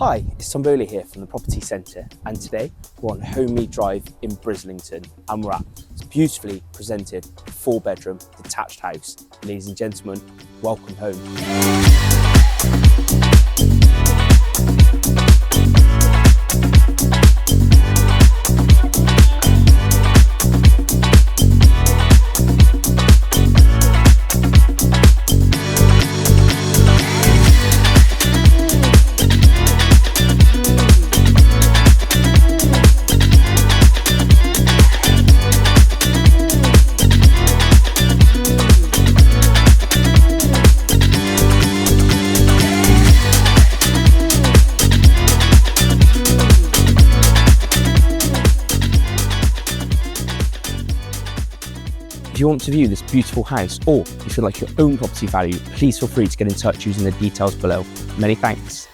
Hi, it's Tom Bowley here from the Property Centre, and today we're on Homemead Drive in Brislington, and we're at this beautifully presented 4-bedroom detached house. Ladies and gentlemen, welcome home. If you want to view this beautiful house, or if you'd like your own property value, please feel free to get in touch using the details below. Many thanks.